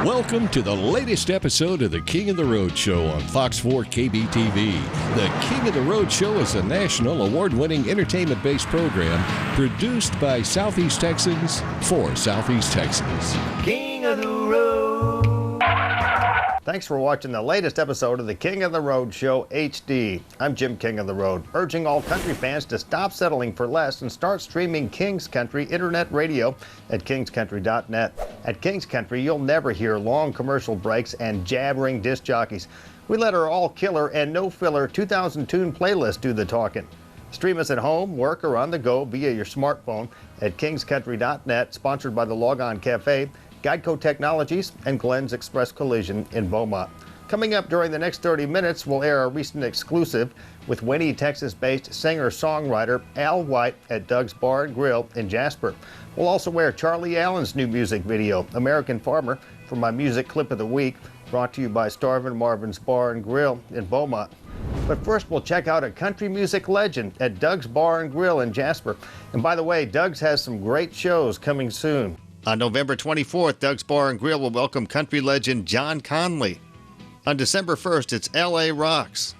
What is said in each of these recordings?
Welcome to the latest episode of the King of the Road Show on Fox 4 KBTV. The King of the Road Show is a national award-winning entertainment-based program produced by Southeast Texans for Southeast Texans. King of the Road. Thanks for watching the latest episode of the King of the Road Show HD. I'm Jim King of the Road, urging all country fans to stop settling for less and start streaming King's Country Internet Radio at kingscountry.net. At King's Country, you'll never hear long commercial breaks and jabbering disc jockeys. We let our all-killer and no-filler 2000 tune playlist do the talking. Stream us at home, work, or on the go via your smartphone at kingscountry.net, sponsored by the Logon Cafe, Geico Technologies, and Glenn's Express Collision in Beaumont. Coming up during the next 30 minutes, we'll air a recent exclusive with Winnie, Texas-based singer-songwriter Al White at Doug's Bar and Grill in Jasper. We'll also air Charlie Allen's new music video, American Farmer, for my music clip of the week, brought to you by Starvin' Marvin's Bar and Grill in Beaumont. But first, we'll check out a country music legend at Doug's Bar and Grill in Jasper. And by the way, Doug's has some great shows coming soon. On November 24th, Doug's Bar and Grill will welcome country legend John Conley. On December 1st, it's L.A. Rocks.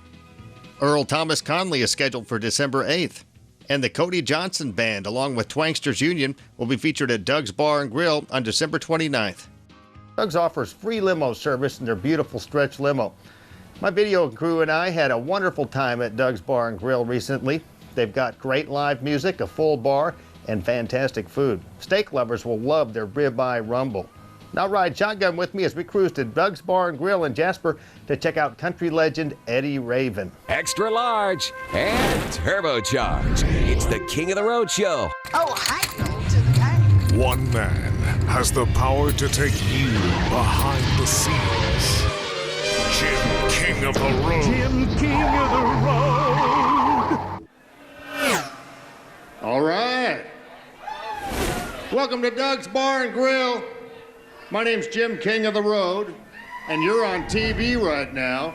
Earl Thomas Conley is scheduled for December 8th. And the Cody Johnson Band, along with Twanksters Union, will be featured at Doug's Bar and Grill on December 29th. Doug's offers free limo service in their beautiful stretch limo. My video crew and I had a wonderful time at Doug's Bar and Grill recently. They've got great live music, a full bar, and fantastic food. Steak lovers will love their ribeye rumble. Now ride shotgun with me as we cruise to Doug's Bar and Grill in Jasper to check out country legend Eddy Raven. Extra large and turbocharged. It's the King of the Road Show. Oh, hi, to the bank. One man has the power to take you behind the scenes. Jim King of the Road. Jim King of the Road. All right. Welcome to Doug's Bar and Grill. My name's Jim King of the Road, and you're on TV right now.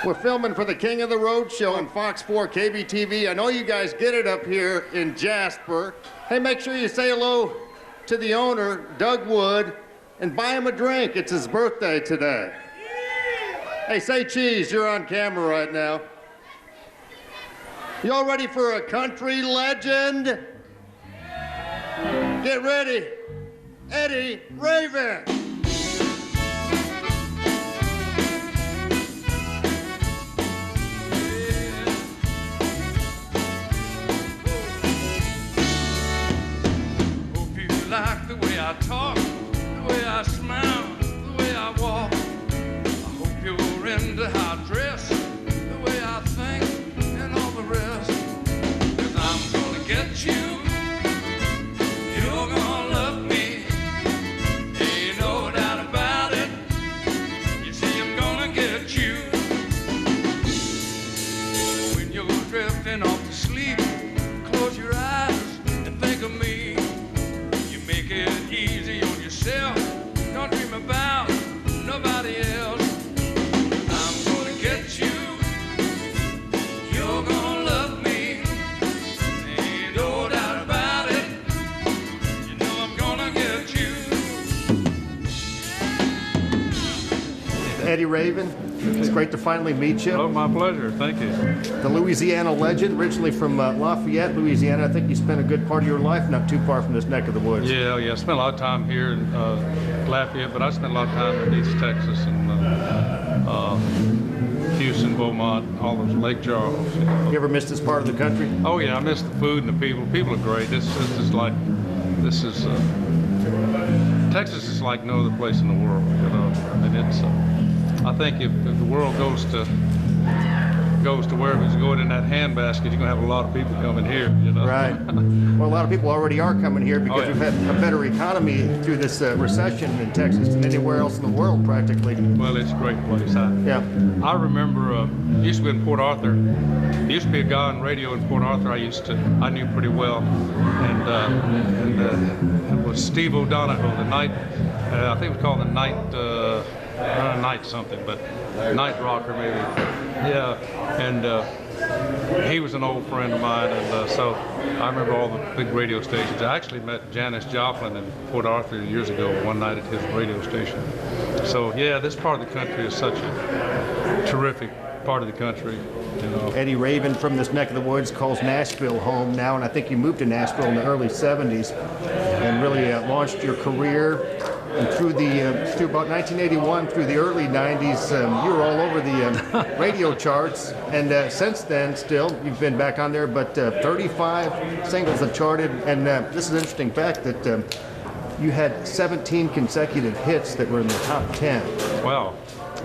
We're filming for the King of the Road Show on Fox 4 KBTV. I know you guys get it up here in Jasper. Hey, make sure you say hello to the owner, Doug Wood, and buy him a drink. It's his birthday today. Hey, say cheese. You're on camera right now. Y'all ready for a country legend? Get ready. Eddy Raven. Hope you like the way I talk, the way I smile, the way I walk. I hope you're into how I dress, the way I think, and all the rest. 'Cause I'm gonna get you. You're gonna love me. Ain't no doubt about it. You see, I'm gonna get you. When you're drifting off to sleep, close your eyes and think of me. You make it easy on yourself. Don't dream about nobody else. I'm gonna get you. You're gonna love me. Ain't no doubt about it. You know I'm gonna get you. Eddy Raven, it's great to finally meet you. Oh, my pleasure. Thank you. The Louisiana legend, originally from Lafayette, Louisiana. I think you spent a good part of your life not too far from this neck of the woods. Yeah. I spent a lot of time here in Lafayette, but I spent a lot of time in East Texas and Houston, Beaumont, all those Lake Charles. You ever missed this part of the country? Oh yeah, I miss the food and the people. People are great. This is Texas is like no other place in the world. You know, I mean it's. I think if the world goes to wherever it's going in that handbasket, you're gonna have a lot of people coming here. You know. Right. Well, a lot of people already are coming here because yeah. we've had a better economy through this recession in Texas than anywhere else in the world, practically. Well, it's a great place. I remember used to be in Port Arthur. There used to be a guy on radio in Port Arthur I knew pretty well, and it was Steve O'Donoghue, the night. I think it was called the Night. Night something, but Night Rocker maybe. Yeah, and he was an old friend of mine, and so I remember all the big radio stations. I actually met Janis Joplin in Port Arthur years ago one night at his radio station. So yeah, this part of the country is such a terrific part of the country. You know. Eddie Raven from this neck of the woods calls Nashville home now, and I think you moved to Nashville in the early 70s and really launched your career. And through about 1981, through the early 90s, you were all over the radio charts. And since then, still, you've been back on there, but 35 singles have charted. And this is an interesting fact that you had 17 consecutive hits that were in the top 10. Wow.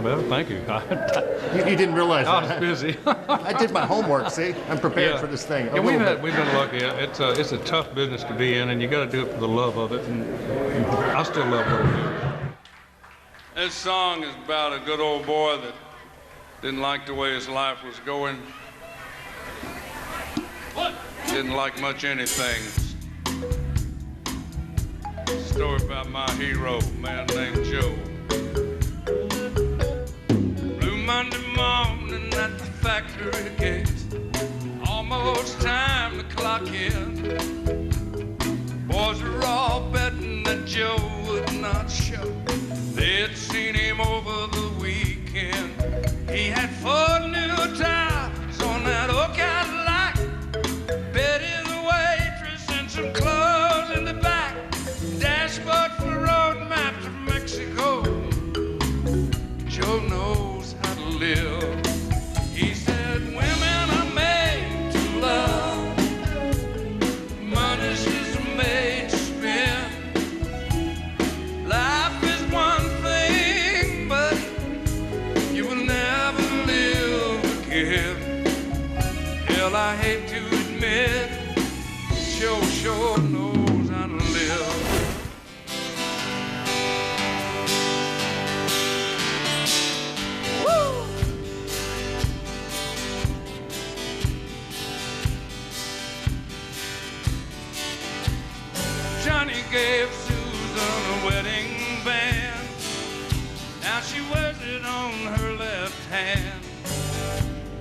Well, thank you. You didn't realize that. I was busy. I did my homework, see? I'm prepared for this thing. Yeah, we've been lucky. It's a tough business to be in, and you got to do it for the love of it. And I still love what I do. This song is about a good old boy that didn't like the way his life was going. Didn't like much anything. Story about my hero, a man named Joe. Monday morning at the factory gate, almost time to clock in. Boys were all betting that Joe would not show. They'd seen him over the weekend. He had 4 new tires on that old Cadillac. Betty the waitress and some clothes in the back. Dashboard for the road map to Mexico. Joe knows how to live. He said, women are made to love. Money's just made to spend. Life is one thing, but you will never live again. Hell, I hate to admit, Joe sure knows how to live. Johnny gave Susan a wedding band. Now she wears it on her left hand.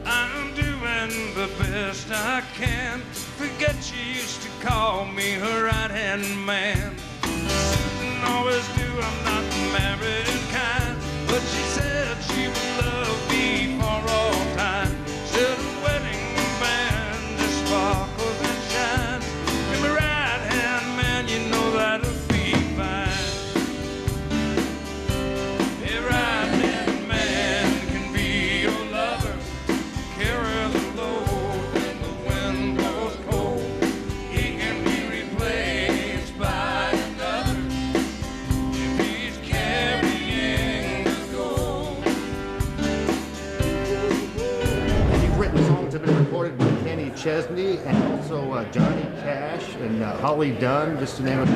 I'm doing the best I can. Forget she used to call me her right-hand man. Susan always knew I'm not the married kind, but she said she would love me for all time. Said a wedding band just sparkles and shines. And my right-hand man, you know that'll be fine. A right-hand man can be your lover, carry the load when the wind blows cold. He can be replaced by another if he's carrying the gold. You've written songs that have been recorded with Kenny Chesney and also Johnny Cash and Holly Dunn, just to name a few.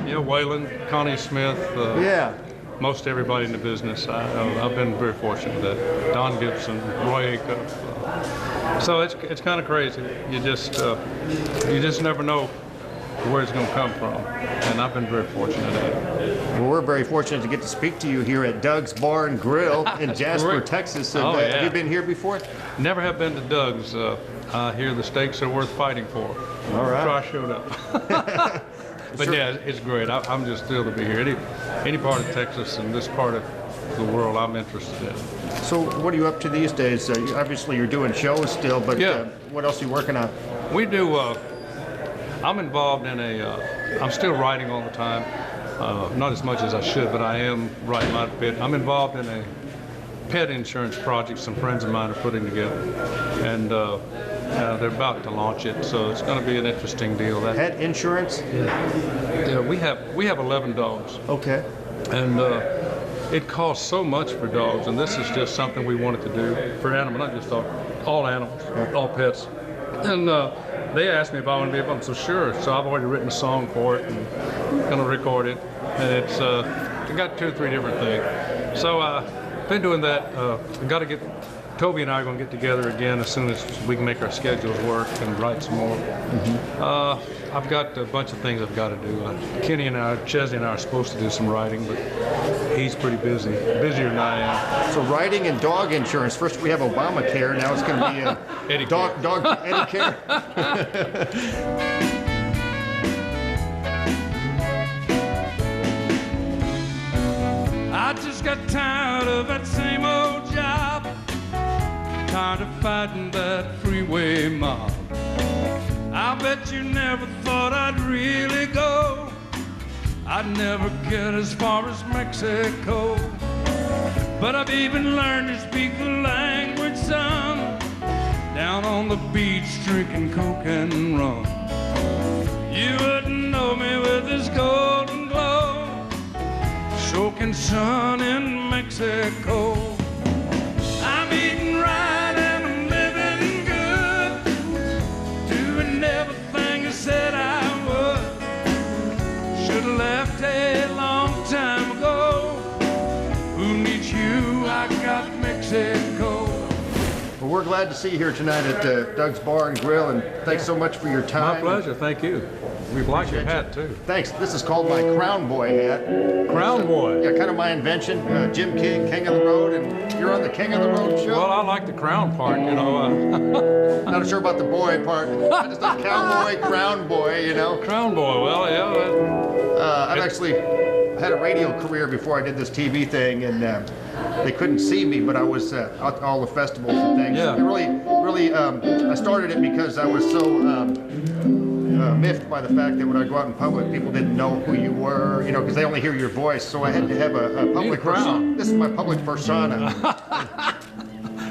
Yeah, Waylon, Connie Smith. Yeah. Most everybody in the business. I've been very fortunate that Don Gibson, Roy Acuff. So it's kind of crazy. You just never know where it's going to come from, and I've been very fortunate at it. Well, we're very fortunate to get to speak to you here at Doug's Bar and Grill in Jasper, Texas. And, yeah. Have you been here before? Never have been to Doug's. I hear the steaks are worth fighting for. All right. So I showed up. But sure. Yeah, it's great. I'm just thrilled to be here. Any part of Texas and this part of the world I'm interested in. So what are you up to these days? Obviously you're doing shows still, but yeah. What else are you working on? We do, I'm involved in I'm still writing all the time. Not as much as I should, but I am writing a lot of bit. I'm involved in a pet insurance project some friends of mine are putting together. And they're about to launch it, so it's going to be an interesting deal. Pet insurance? Yeah, we have 11 dogs. Okay. And it costs so much for dogs, and this is just something we wanted to do for animals, not just dogs, all animals, all pets. And they asked me if I wanted to be able to, so sure. So I've already written a song for it and going to record it. And it's got 2 or 3 different things. So I've been doing that. I've got to get Toby and I are going to get together again as soon as we can make our schedules work and write some more. I've got a bunch of things I've got to do. Kenny and I, Chesney and I are supposed to do some writing, but he's pretty busy, busier than I am. So writing and dog insurance. First we have Obamacare, now it's going to be Eddy dog Eddy care. I just got tired of that same old job, tired of fighting that freeway mob. I bet you never thought I'd really go. I'd never get as far as Mexico. But I've even learned to speak the language, son, down on the beach drinking coke and rum. You wouldn't know me with this golden glow, soaking sun in Mexico. I'm eating right and I'm living good, doing everything I said I would. Should've left a long time ago. Who needs you? I got Mexico. Well, we're glad to see you here tonight at Doug's Bar and Grill, and thanks so much for your time. My pleasure, thank you. We like your hat, too. Thanks. This is called my Crown Boy hat. Crown Boy? Yeah, kind of my invention. Jim King, King of the Road, and you're on the King of the Road show? Well, I like the crown part, you know. Not sure about the boy part. I just like cowboy, crown boy, you know. Crown Boy, well, yeah. I've actually had a radio career before I did this TV thing, and they couldn't see me, but I was at all the festivals and things. Yeah. It really, I started it because I was so miffed by the fact that when I go out in public, people didn't know who you were, you know, because they only hear your voice. So I had to have a public persona. This is my public persona.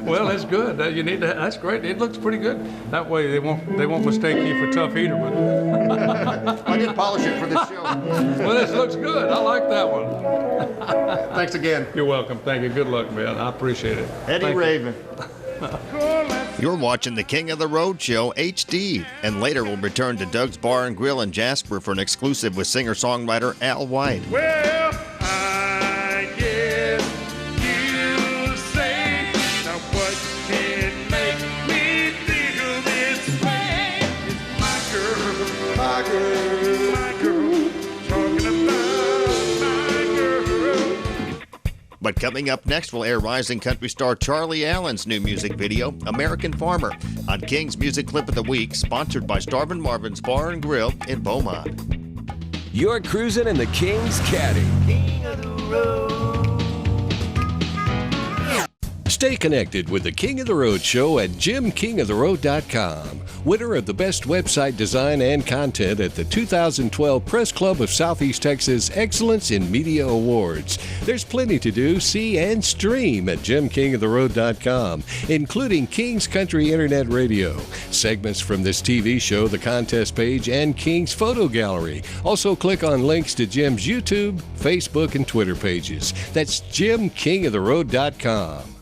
Well, that's good. You need to. That's great. It looks pretty good. That way, they won't mistake you for Tough Eater. But I did polish it for this show. Well, this looks good. I like that one. Thanks again. You're welcome. Thank you. Good luck, man. I appreciate it. Eddie Thank Raven. You're watching the King of the Road Show HD, and later we'll return to Doug's Bar and Grill in Jasper for an exclusive with singer-songwriter Al White. Well, I guess you'll say, now what can make me feel this way? It's my girl, talking about my girl. But coming up next, we'll air rising country star Charlie Allen's new music video, American Farmer, on King's Music Clip of the Week, sponsored by Starvin' Marvin's Bar and Grill in Beaumont. You're cruising in the King's Caddy. King of the road. Stay connected with the King of the Road show at JimKingOfTheRoad.com. Winner of the Best Website Design and Content at the 2012 Press Club of Southeast Texas Excellence in Media Awards. There's plenty to do, see, and stream at JimKingOfTheRoad.com, including King's Country Internet Radio, segments from this TV show, the contest page, and King's photo gallery. Also click on links to Jim's YouTube, Facebook, and Twitter pages. That's JimKingOfTheRoad.com.